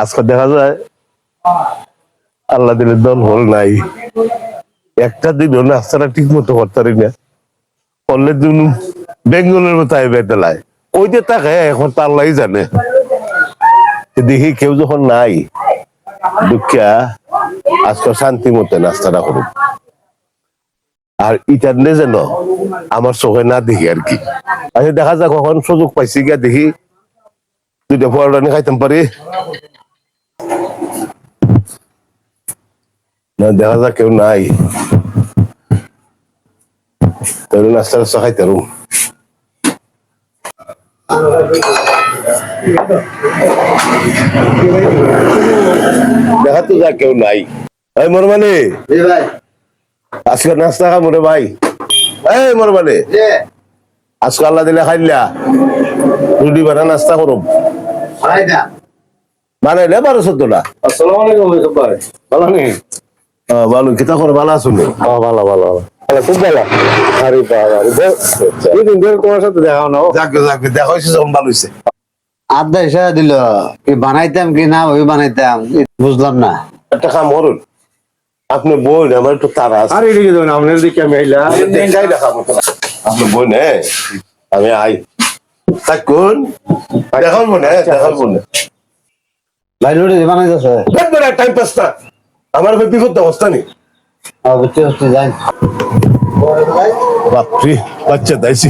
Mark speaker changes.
Speaker 1: আজকে দেখা যায় আল্লাহ দিলের দল হল নাই, একটা দিন নাস্তাটা ঠিক মতো করতে পারি না, করলে দিন বেঙ্গলের মতো বেতলায় ওইতে তাকে এখন তো আল্লাহ জানে। দেখি কেউ যখন নাই দুঃখিয়া আজকে শান্তি মতো নাস্তাটা করুন, আর ইটারনে যেন আমার চোখে না দেখি আর কি। আচ্ছা দেখা যাক কখন সুযোগ পাইছি গিয়া দেখি দুইটা পরোটা খাইতাম পারি না। দেখা যাক কেউ নাই, তাহলে নাস্তা টাস্তা খাইতে পারুম। দেখা তো যা কেউ নাই। এই মোর মানে আজকে নাস্তা খাবো রে ভাই। এই মোর মানে আজকে আল্লাহ দিলে খাইলা রুটি বানা নাস্তা করুম বানাইলে 12-14টা।
Speaker 2: আসসালামু আলাইকুম ভাই, ভালো নেই?
Speaker 1: ভালো কিতা করে ভালো আছো নি?
Speaker 2: ভালো ভালো খুব ভালো। আরে বাবা দুই দিন ধরে তোমার সাথে দেখা না।
Speaker 1: যাকে যাকে দেখা হয়েছে যখন ভালো হয়েছে।
Speaker 3: আড্ডা হিসাবে দিল কি বানাইতাম কি না ওই বানাইতাম বুঝলাম না।
Speaker 1: একটা কাম করুন, আপনি বই আমার একটু তারা আছে।
Speaker 2: আরে এদিকে যাবেন আপনার দিকে আমি আইলাম।
Speaker 1: দেখাই দেখাবো আপনি বই নে আমি আই থাকুন দেখাল মনে দেখাল মনে
Speaker 3: বাইরে বানাইতেছে
Speaker 1: টাইম পাসটা আমার বিপদ অবস্থা নেই।
Speaker 3: বুঝতে বুঝতে যাই
Speaker 1: বাপরে বাচ্চা দাইছি।